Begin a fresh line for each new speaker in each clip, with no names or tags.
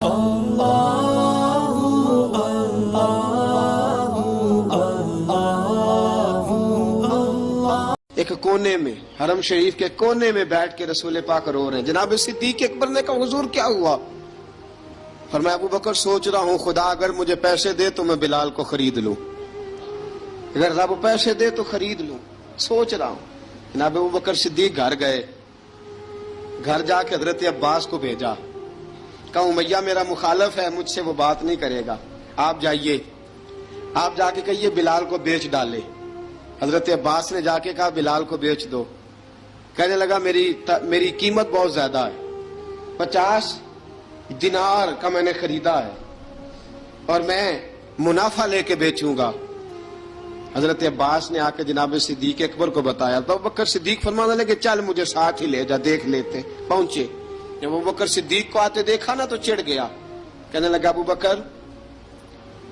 ایک کونے میں حرم شریف کے کونے میں بیٹھ کے رسول پاک رو رہے ہیں۔ جناب صدیق اکبر نے کہا حضور کیا ہوا؟ فرمایا ابو بکر سوچ رہا ہوں خدا اگر مجھے پیسے دے تو میں بلال کو خرید لوں، اگر رب پیسے دے تو خرید لوں، سوچ رہا ہوں۔ جناب ابو بکر صدیق گھر گئے، گھر جا کے حضرت عباس کو بھیجا، کہا امیہ میرا مخالف ہے، مجھ سے وہ بات نہیں کرے گا، آپ جائیے، آپ جا کے کہیے بلال کو بیچ ڈالے۔ حضرت عباس نے جا کے کہا بلال کو بیچ دو۔ کہنے لگا میری قیمت بہت زیادہ ہے، 50 دینار کا میں نے خریدا ہے اور میں منافع لے کے بیچوں گا۔ حضرت عباس نے آ کے جناب صدیق اکبر کو بتایا تو ابو بکر صدیق فرمانے لگے چل مجھے ساتھ ہی لے جا، دیکھ لیتے۔ پہنچے، جب ابو بکر صدیق کو آتے دیکھا نا تو چڑھ گیا، کہنے لگا ابو بکر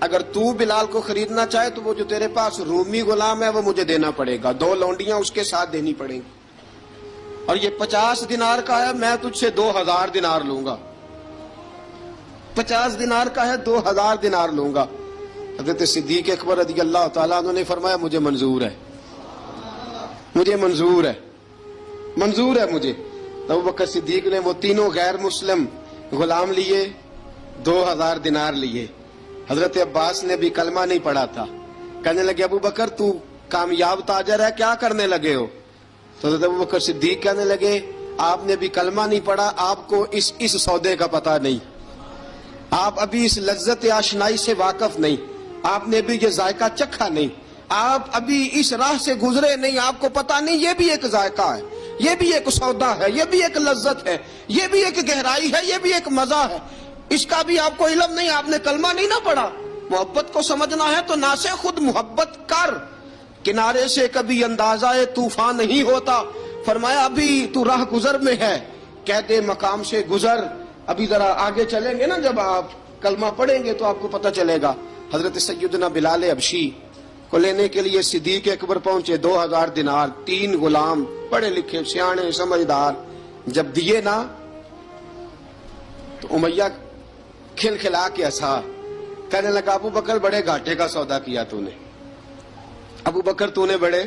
اگر تو بلال کو خریدنا چاہے تو وہ جو تیرے پاس رومی غلام ہے وہ مجھے دینا پڑے گا، 2 لونڈیاں اس کے ساتھ دینی پڑیں گی، اور یہ 50 دینار کا ہے، میں تجھ سے 2000 دینار لوں گا، 50 دینار کا ہے 2000 دینار لوں گا۔ حضرت صدیق اکبر رضی اللہ تعالیٰ عنہ نے فرمایا مجھے منظور ہے، مجھے منظور ہے، منظور ہے مجھے۔ ابو بکر صدیق نے وہ تینوں غیر مسلم غلام لیے، 2000 دینار لیے۔ حضرت عباس نے بھی کلمہ نہیں پڑھا تھا، کہنے لگے ابو بکر تو کامیاب تاجر ہے، کیا کرنے لگے ہو؟ تو حضرت ابو بکر صدیق کہنے لگے آپ نے بھی کلمہ نہیں پڑھا، آپ کو اس سودے کا پتہ نہیں، آپ ابھی اس لذت آشنائی سے واقف نہیں، آپ نے بھی یہ ذائقہ چکھا نہیں، آپ ابھی اس راہ سے گزرے نہیں، آپ کو پتہ نہیں یہ بھی ایک ذائقہ ہے، یہ بھی ایک سودا ہے، یہ بھی ایک لذت ہے، یہ بھی ایک گہرائی ہے، یہ بھی ایک مزہ ہے، اس کا بھی آپ کو علم نہیں، آپ نے کلمہ نہیں نہ پڑھا۔ محبت کو سمجھنا ہے تو نہ سے خود محبت کر، کنارے سے کبھی اندازہ طوفان نہیں ہوتا۔ فرمایا ابھی تو راہ گزر میں ہے، قید مقام سے گزر، ابھی ذرا آگے چلیں گے نا، جب آپ کلمہ پڑھیں گے تو آپ کو پتہ چلے گا۔ حضرت سیدنا بلال حبشی کو لینے کے لیے صدیق اکبر پہنچے، 2000 دینار، 3 غلام پڑھے لکھے سیانے سمجھدار، جب دیے نا تو امیہ کھلکھلا کے ہنسا، کہنے لگا ابو بکر بڑے گھاٹے کا سودا کیا تو نے، ابو بکر تو نے بڑے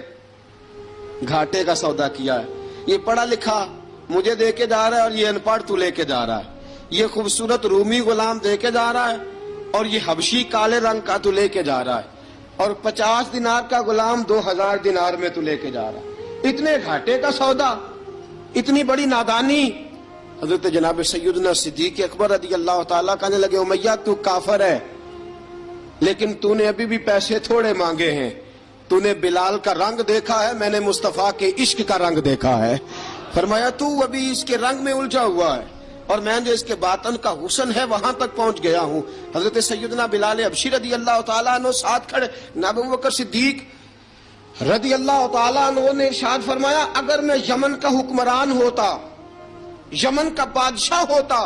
گھاٹے کا سودا کیا ہے، یہ پڑھا لکھا مجھے دے کے جا رہا ہے اور یہ ان پڑھ تو لے کے جا رہا ہے، یہ خوبصورت رومی غلام دے کے جا رہا ہے اور یہ حبشی کالے رنگ کا تو لے کے جا رہا ہے، اور 50 دینار کا غلام 2000 دینار میں تو لے کے جا رہا ہے، اتنے گھاٹے کا سودا، اتنی بڑی نادانی۔ حضرت جناب سیدنا صدیق اکبر رضی اللہ تعالیٰ کہنے لگے امیہ تو کافر ہے، لیکن تو نے ابھی بھی پیسے تھوڑے مانگے ہیں، تو نے بلال کا رنگ دیکھا ہے، میں نے مصطفیٰ کے عشق کا رنگ دیکھا ہے۔ فرمایا تو ابھی اس کے رنگ میں الجھا ہوا ہے اور میں جو اس کے باطن کا حسن ہے وہاں تک پہنچ گیا ہوں۔ حضرت سیدنا بلال حبشی رضی اللہ تعالیٰ عنہ ساتھ کھڑے، جناب ابو بکر صدیق رضی اللہ تعالیٰ عنہ نے ارشاد فرمایا اگر میں یمن کا حکمران ہوتا، یمن کا بادشاہ ہوتا،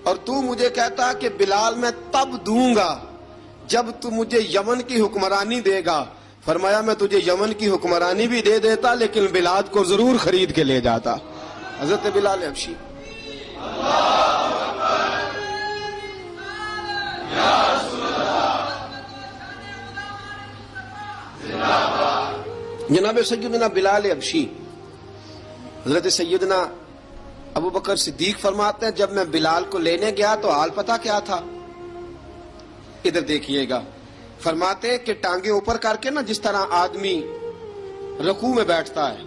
اور تو مجھے کہتا کہ بلال میں تب دوں گا جب تو مجھے یمن کی حکمرانی دے گا، فرمایا میں تجھے یمن کی حکمرانی بھی دے دیتا لیکن بلال کو ضرور خرید کے لے جاتا۔ حضرت بلال حبشی جناب سیدنا بلال حبشی، حضرت سیدنا ابو بکر صدیق فرماتے ہیں جب میں بلال کو لینے گیا تو حال پتہ کیا تھا؟ ادھر دیکھیے گا، فرماتے ہیں کہ ٹانگیں اوپر کر کے نا جس طرح آدمی رکوع میں بیٹھتا ہے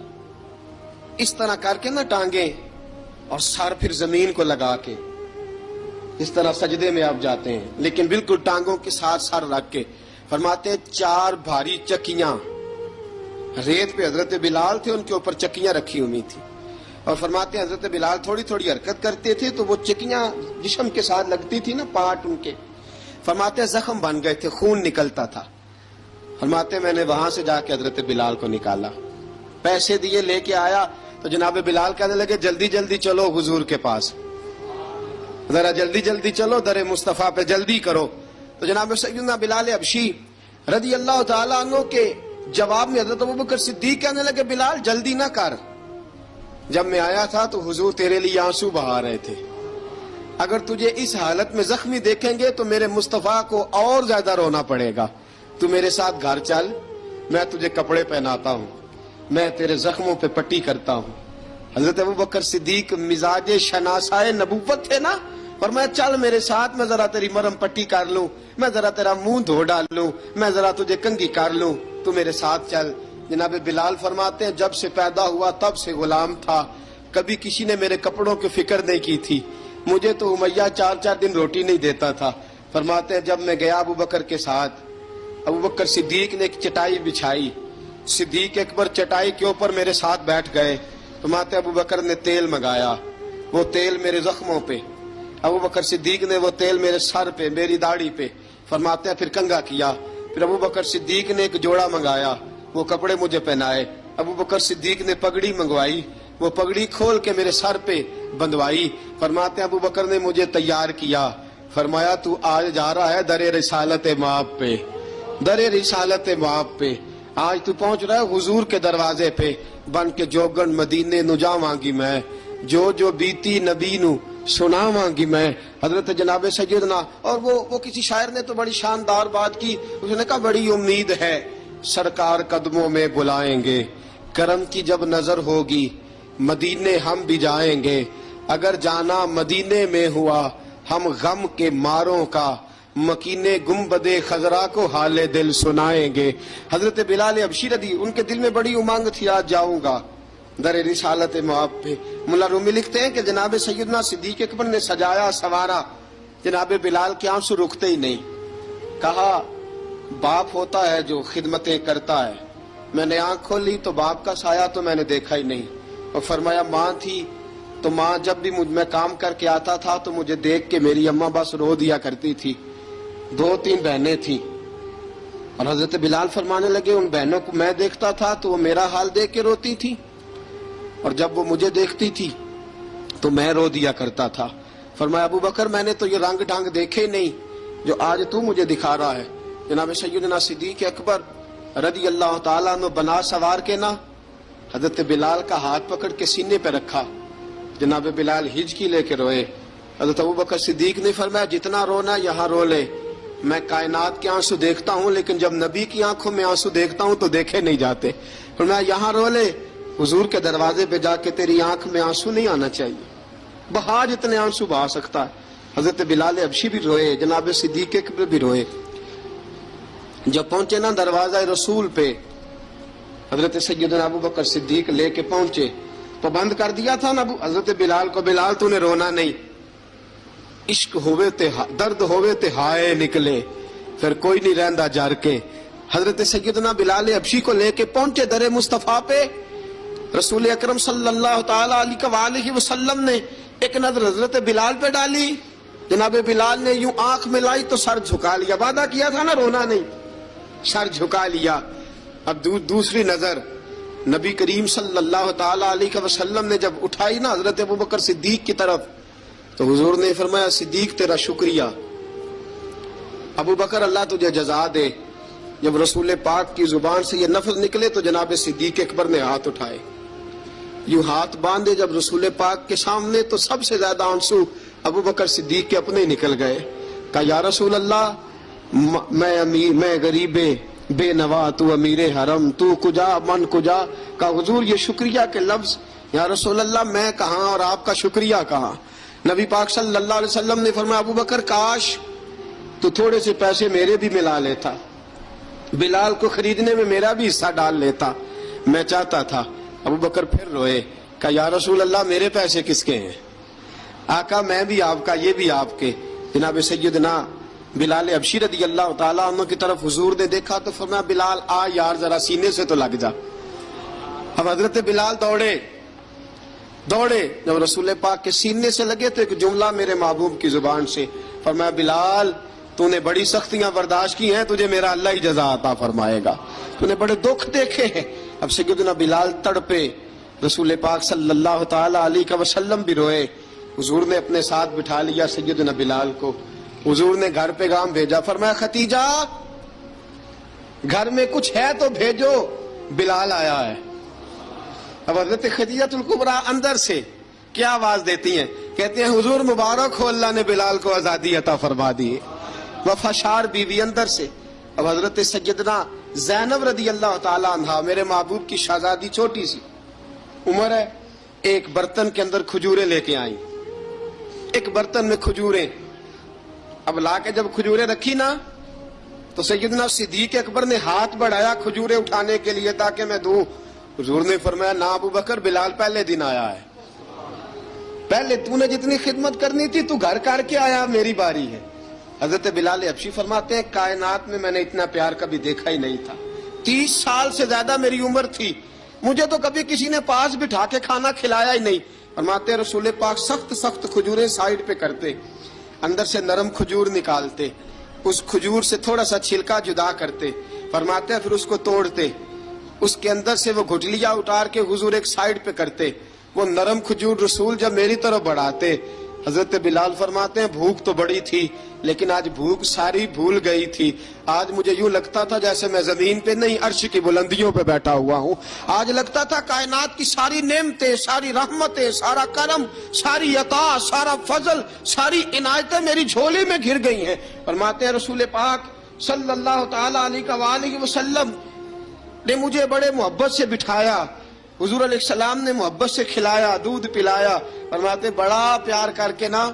اس طرح کر کے نا ٹانگیں، اور سر پھر زمین کو لگا کے اس طرح سجدے میں آپ جاتے ہیں، لیکن بالکل ٹانگوں کے ساتھ سر رکھ کے۔ فرماتے ہیں 4 بھاری چکیاں ریت پہ حضرت بلال تھے، ان کے اوپر چکیاں رکھی ہوئی تھی، اور فرماتے ہیں حضرت بلال تھوڑی تھوڑی حرکت کرتے تھے تو وہ چکیاں جسم کے ساتھ لگتی تھی نا، پارٹ ان کے، فرماتے ہیں زخم بن گئے تھے، خون نکلتا تھا۔ فرماتے ہیں میں نے وہاں سے جا کے حضرت بلال کو نکالا، پیسے دیے لے کے آیا تو جناب بلال کہنے لگے جلدی جلدی چلو حضور کے پاس، ذرا جلدی جلدی چلو در مصطفیٰ پہ جلدی کرو۔ تو جناب سیدنا بلال حبشی رضی اللہ تعالیٰ عنہ کے جواب میں حضرت ابوبکر صدیق کہنے لگے بلال جلدی نہ کر، جب میں آیا تھا تو حضور تیرے لیے آنسو بہا رہے تھے، اگر تجھے اس حالت میں زخمی دیکھیں گے تو میرے مصطفیٰ کو اور زیادہ رونا پڑے گا. تو میرے ساتھ گھر چل, میں تجھے کپڑے پہناتا ہوں, میں تیرے زخموں پہ پٹی کرتا ہوں. حضرت ابوبکر صدیق مزاج شناسائے نبوت تھے نا, فرمایا چل میرے ساتھ, میں ذرا تیری مرم پٹی کر لوں, میں ذرا تیرا منہ دھو ڈال لوں, میں ذرا تجھے کنگھی کر لوں, تو میرے ساتھ چل. جناب بلال فرماتے ہیں جب سے پیدا ہوا تب سے غلام تھا, کبھی کسی نے میرے کپڑوں کی فکر نہیں کی تھی, مجھے تو امیہ 4 دن روٹی نہیں دیتا تھا. فرماتے ہیں جب میں گیا ابوبکر کے ساتھ, ابوبکر صدیق نے ایک چٹائی بچھائی, صدیق اکبر چٹائی کے اوپر میرے ساتھ بیٹھ گئے. فرماتے ابوبکر نے تیل منگایا, وہ تیل میرے زخموں پہ, ابوبکر صدیق نے وہ تیل میرے سر پہ, میری داڑھی پہ. فرماتے ہیں پھر کنگھا کیا, پھر ابوبکر صدیق نے ایک جوڑا منگایا, وہ کپڑے مجھے پہنائے. ابوبکر صدیق نے پگڑی منگوائی, وہ پگڑی کھول کے میرے سر پہ بندھوائی. فرماتے ہیں ابوبکر نے مجھے تیار کیا, فرمایا تو آج جا رہا ہے در رسالت مآب پہ, در رسالت مآب پہ. آج تو پہنچ رہا ہے حضور کے دروازے پہ, بن کے جوگن مدینے نو جاواں گی میں, جو بیتی نبی نو سناواں گی میں. حضرت جناب سیدنا, اور وہ کسی شاعر نے تو بڑی شاندار بات کی, اس نے کہا بڑی امید ہے سرکار قدموں میں بلائیں گے, کرم کی جب نظر ہوگی مدینے ہم بھی جائیں گے, اگر جانا مدینے میں ہوا ہم غم کے ماروں کا, مکینے گنبدے خضرا کو حال دل سنائیں گے. حضرت بلال حبشی رضی, ان کے دل میں بڑی امنگ تھی آج جاؤں گا در رسالت مآب پہ. ملا رومی لکھتے ہیں کہ جناب سیدنا صدیق اکبر نے سجایا سوارا, جناب بلال کے آنسو رکتے ہی نہیں. کہا باپ ہوتا ہے جو خدمتیں کرتا ہے, میں نے آنکھ کھولی تو باپ کا سایہ تو میں نے دیکھا ہی نہیں. اور فرمایا ماں تھی تو ماں جب بھی میں کام کر کے آتا تھا تو مجھے دیکھ کے میری اماں بس رو دیا کرتی تھی. 2-3 بہنیں تھیں, اور حضرت بلال فرمانے لگے ان بہنوں کو میں دیکھتا تھا تو وہ میرا حال دیکھ کے روتی تھی, اور جب وہ مجھے دیکھتی تھی تو میں رو دیا کرتا تھا. فرمایا ابوبکر میں نے تو یہ رنگ ڈھنگ دیکھے نہیں جو آج تو مجھے دکھا رہا ہے. جناب سیدنا صدیق اکبر رضی اللہ تعالیٰ عنہ بنا سوار کے نا حضرت بلال کا ہاتھ پکڑ کے سینے پہ رکھا. جناب بلال ہجکی لے کے روئے. حضرت ابوبکر صدیق نے فرمایا جتنا رونا یہاں رو لے, میں کائنات کے آنسو دیکھتا ہوں لیکن جب نبی کی آنکھوں میں آنسو دیکھتا ہوں تو دیکھے نہیں جاتے. فرمایا یہاں رو لے, حضور کے دروازے پہ جا کے تیری آنکھ میں آنسو نہیں آنا چاہیے, بہا جتنے آنسو بہا سکتا ہے. حضرت بلال حبشی بھی روئے, جناب صدیق اکبر بھی روئے. جب پہنچے نا دروازہ رسول پہ, حضرت سیدنا ابوبکر صدیق لے کے پہنچے تو بند کر دیا تھا نا حضرت بلال کو, بلال تو نے رونا نہیں, عشق ہوئے تے درد ہوئے تے ہائے نکلے, پھر کوئی نہیں رہندا جر کے. حضرت سیدنا بلال حبشی کو لے کے پہنچے در مصطفیٰ پہ. رسول اکرم صلی اللہ تعالی علیہ وسلم نے ایک نظر حضرت بلال پہ ڈالی. جناب بلال نے یوں آنکھ ملائی تو سر جھکا لیا, وعدہ کیا تھا نا رونا نہیں, سر جھکا لیا. اب دوسری نظر نبی کریم صلی اللہ تعالی علیہ وسلم نے جب اٹھائی نا حضرت ابوبکر صدیق کی طرف, تو حضور نے فرمایا صدیق تیرا شکریہ, ابوبکر اللہ تجھے جزا دے. جب رسول پاک کی زبان سے یہ لفظ نکلے تو جناب صدیق اکبر نے ہاتھ اٹھائے, یوں ہاتھ باندھے جب رسول پاک کے سامنے, تو سب سے زیادہ آنسو ابوبکر صدیق کے اپنے نکل گئے. کہا یا رسول اللہ میں غریب بے نوا, تو امیر حرم, تو کجا من کجا. کہا حضور یہ شکریہ کے لفظ, یا رسول اللہ میں کہاں اور آپ کا شکریہ کہاں. نبی پاک صلی اللہ علیہ وسلم نے فرمایا ابوبکر کاش تو تھوڑے سے پیسے میرے بھی ملا لیتا, بلال کو خریدنے میں میرا بھی حصہ ڈال لیتا, میں چاہتا تھا. ابوبکر پھر روئے. کہا یا رسول اللہ میرے پیسے کس کے ہیں, آقا میں بھی آپ کا یہ بھی آپ کے. جناب سیدنا بلال حبشی رضی اللہ تعالیٰ عنہ کی طرف حضور نے دیکھا تو فرمایا بلال آ یار ذرا سینے سے تو لگ جا. اب حضرت بلال دوڑے, جب رسول پاک کے سینے سے لگے تو ایک جملہ میرے محبوب کی زبان سے, فرمایا بلال تو نے بڑی سختیاں برداشت کی ہیں, تجھے میرا اللہ ہی جزا عطا فرمائے گا, تو نے بڑے دکھ دیکھے ہیں. اب سیدنا بلال تڑپے, رسول پاک صلی اللہ تعالی علیہ وسلم بھی روئے. حضور نے اپنے ساتھ بٹھا لیا سیدنا بلال کو. حضور نے گھر پیغام بھیجا, فرمایا ختیجہ گھر میں کچھ ہے تو بھیجو, بلال آیا ہے. اب حضرت خدیجہ الکبریٰ اندر سے کیا آواز دیتی ہیں کہ کہتے ہیں حضور مبارک ہو اللہ نے بلال کو آزادی عطا فرما دی. وفاشار بیوی اندر سے. اب حضرت سیدنا زینب رضی اللہ تعالی عنہا میرے محبوب کی شہزادی چھوٹی سی عمر ہے, ایک برتن کے اندر کھجوریں لے کے آئیں. ایک برتن میں کھجوریں, اب لا کے جب کھجوریں رکھی نا تو سیدنا صدیق اکبر نے ہاتھ بڑھایا کھجوریں اٹھانے کے لیے تاکہ میں دوں. حضور نے فرمایا نہ ابو بکر, بلال پہلے دن آیا ہے, پہلے تو نے جتنی خدمت کرنی تھی تو گھر کر کے آیا, میری باری ہے. حضرت بلال حبشی فرماتے ہیں کائنات میں میں نے اتنا پیار کبھی دیکھا ہی نہیں تھا. 30 سال سے زیادہ میری عمر تھی, مجھے تو کبھی کسی نے پاس بٹھا کے کھانا کھلایا ہی نہیں. فرماتے رسول پاک سخت سخت کھجوریں سائڈ پہ کرتے, اندر سے نرم کھجور نکالتے, اس کھجور سے تھوڑا سا چھلکا جدا کرتے. فرماتے پھر اس کو توڑتے, اس کے اندر سے وہ گھٹلیاں اتار کے حضور ایک سائڈ پہ کرتے. وہ نرم کھجور رسول جب میری طرف بڑھاتے, حضرت بلال فرماتے ہیں بھوک تو بڑی تھی لیکن آج بھوک ساری بھول گئی تھی. آج مجھے یوں لگتا تھا جیسے میں زمین پہ نہیں عرش کی بلندیوں پہ بیٹھا ہوا ہوں. آج لگتا تھا کائنات کی ساری نعمتیں, ساری رحمتیں, سارا کرم, ساری عطا, سارا فضل, ساری عنایتیں میری جھولی میں گر گئی ہیں. فرماتے ہیں رسول پاک صلی اللہ تعالی علیہ وآلہ وسلم نے مجھے بڑے محبت سے بٹھایا, حضور علیہ السلام نے محبت سے کھلایا, دودھ پلایا. فرماتے بڑا پیار کر کے نا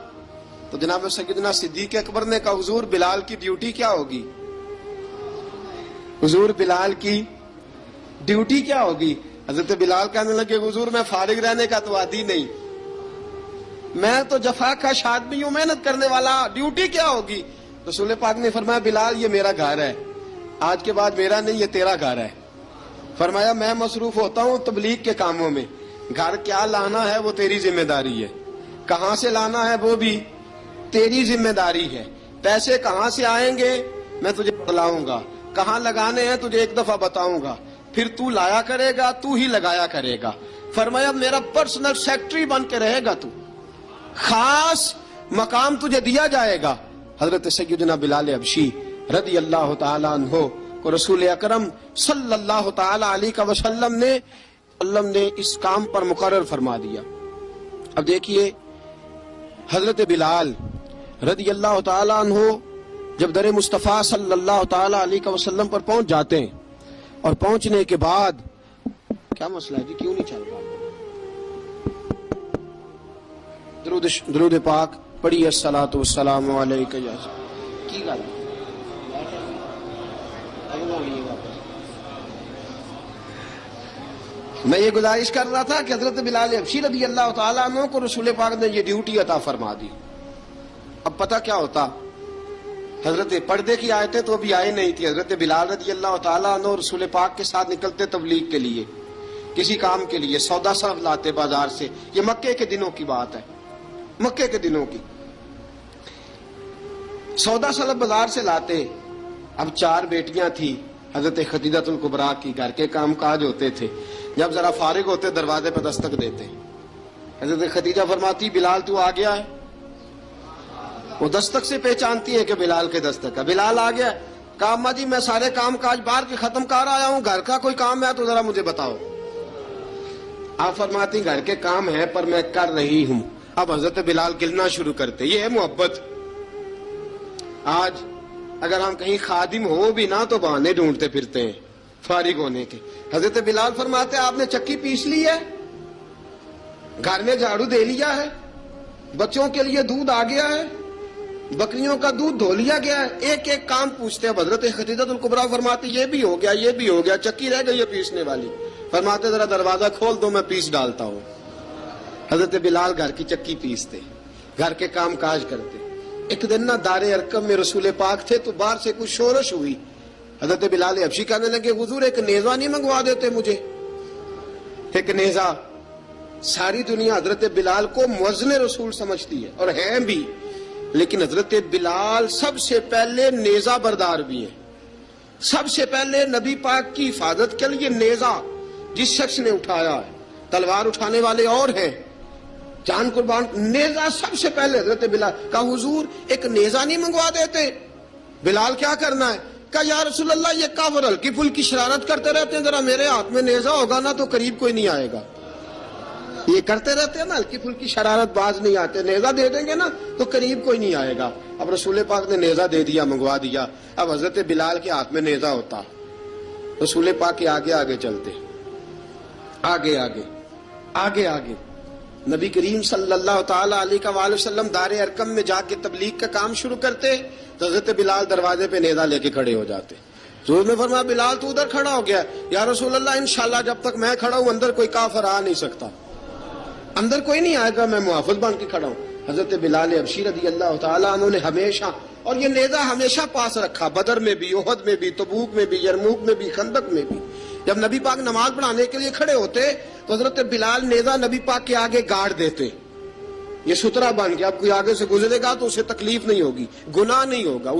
تو جناب سیدنا صدیق اکبر نے کہا حضور بلال کی ڈیوٹی کیا ہوگی, حضور بلال کی ڈیوٹی کیا ہوگی. حضرت بلال کہنے لگے حضور میں فارغ رہنے کا تو عادی نہیں, میں تو جفا کش آدمی ہوں, محنت کرنے والا, ڈیوٹی کیا ہوگی. رسول پاک نے فرمایا بلال یہ میرا گھر ہے, آج کے بعد میرا نہیں یہ تیرا گھر ہے. فرمایا میں مصروف ہوتا ہوں تبلیغ کے کاموں میں, گھر کیا لانا ہے وہ تیری ذمہ داری ہے, کہاں سے لانا ہے وہ بھی تیری ذمہ داری ہے, پیسے کہاں سے آئیں گے میں تجھے بتلاؤں گا, کہاں لگانے ہیں تجھے ایک دفعہ بتاؤں گا, پھر تو لایا کرے گا, تو ہی لگایا کرے گا. فرمایا میرا پرسنل سیکٹری بن کے رہے گا, تو خاص مقام تجھے دیا جائے گا. حضرت سیدنا بلال حبشی رضی اللہ تعالیٰ عنہ کو رسول اکرم صلی اللہ تعالیٰ علیہ وسلم نے اس کام پر مقرر فرما دیا. اب دیکھیے حضرت بلال رضی اللہ تعالیٰ عنہ جب در مصطفیٰ صلی اللہ تعالیٰ علیہ وسلم پر پہنچ جاتے ہیں, اور پہنچنے کے بعد کیا مسئلہ ہے جی, کیوں نہیں چل رہا؟ درود پاک پڑھی الصلاۃ والسلام علیک یا کی گل میں یہ گزارش کر رہا تھا کہ حضرت بلال حبشی رضی اللہ تعالیٰ عنہ کو رسول پاک نے یہ ڈیوٹی عطا فرما دی. اب پتہ کیا ہوتا, حضرت پردے کی آیتیں تو ابھی آئی نہیں تھی. حضرت بلال رضی اللہ تعالیٰ عنہ رسول پاک کے ساتھ نکلتے تبلیغ کے لیے, کسی کام کے لیے, سودا صرف لاتے بازار سے. یہ مکے کے دنوں کی بات ہے, مکے کے دنوں کی. سودا صرف بازار سے لاتے. اب 4 بیٹیاں تھیں حضرت خدیجہ الکبریٰ کی, گھر کے کام کاج ہوتے تھے. جب ذرا فارغ ہوتے دروازے پہ دستک دیتے. حضرت خدیجہ فرماتی بلال تو آ گیا ہے. وہ دستک سے پہچانتی ہے کہ بلال کے دستک ہے, بلال آ گیا. کہا اماں جی میں سارے کام کاج باہر کے ختم کر آیا ہوں, گھر کا کوئی کام ہے تو ذرا مجھے بتاؤ. آپ فرماتی گھر کے کام ہے پر میں کر رہی ہوں. اب حضرت بلال گلنا شروع کرتے. یہ ہے محبت. آج اگر ہم کہیں خادم ہو بھی نہ تو بہانے ڈھونڈتے پھرتے ہیں فارغ ہونے کے. حضرت بلال فرماتے آپ نے چکی پیس لی ہے, گھر میں جھاڑو دے لیا ہے, بچوں کے لیے دودھ آ گیا ہے, بکریوں کا دودھ دھو لیا گیا ہے, ایک ایک کام پوچھتے. اب حضرت خدیجہ الکبریٰ فرماتی یہ بھی ہو گیا, یہ بھی ہو گیا, چکی رہ گئی ہے پیسنے والی. فرماتے ذرا دروازہ کھول دو میں پیس ڈالتا ہوں. حضرت بلال گھر کی چکی پیستے, گھر کے کام کاج کرتے. ایک دن نہ دار ارقم میں رسول پاک تھے تو باہر سے کچھ شورش ہوئی. حضرت بلال حبشی کہنے لگے حضور ایک نیزہ نہیں منگوا دیتے مجھے, ایک نیزہ. ساری دنیا حضرت بلال کو مؤذن رسول سمجھتی ہے اور ہیں بھی, لیکن حضرت بلال سب سے پہلے نیزہ بردار بھی ہیں. سب سے پہلے نبی پاک کی حفاظت کے لیے نیزہ جس شخص نے اٹھایا ہے, تلوار اٹھانے والے اور ہیں, جان قربان, نیزہ سب سے پہلے حضرت بلال. کہا حضور ایک نیزہ نہیں منگوا دیتے. بلال کیا کرنا ہے؟ کہا یا رسول اللہ یہ کافر ہلکی پھلکی شرارت کرتے رہتے ہیں, ذرا میرے ہاتھ میں نیزہ ہوگا نا تو قریب کوئی نہیں آئے گا. یہ کرتے رہتے ہیں نا, ہلکی پھلکی شرارت باز نہیں آتے. نیزہ دے دیں گے نا تو قریب کوئی نہیں آئے گا. اب رسول پاک نے نیزہ دے دیا, منگوا دیا. اب حضرت بلال کے ہاتھ میں نیزہ ہوتا, رسول پاک کے آگے آگے چلتے, آگے آگے آگے آگے. نبی کریم صلی اللہ تعالی علیہ وآلہ وسلم دار ارقم میں جا کے تبلیغ کا کام شروع کرتے, تو حضرت بلال دروازے پہ نیزہ لے کے کھڑے ہو جاتے. حضور نے فرمایا بلال تو ادھر کھڑا ہو گیا. یا رسول اللہ انشاءاللہ جب تک میں کھڑا ہوں اندر کوئی کافر آ نہیں سکتا, اندر کوئی نہیں آئے گا, میں محافظ بن کے کھڑا ہوں. حضرت بلال حبشی رضی اللہ تعالیٰ عنہ نے ہمیشہ, اور یہ نیزہ ہمیشہ پاس رکھا, بدر میں بھی, احد میں بھی, تبوک میں بھی, یرموک میں بھی, خندق میں بھی. جب نبی پاک نماز پڑھانے کے لیے کھڑے ہوتے تو حضرت بلال نیزہ نبی پاک کے آگے گاڑ دیتے. یہ سترہ بن گیا, اب کوئی آگے سے گزرے گا تو اسے تکلیف نہیں ہوگی, گناہ نہیں ہوگا.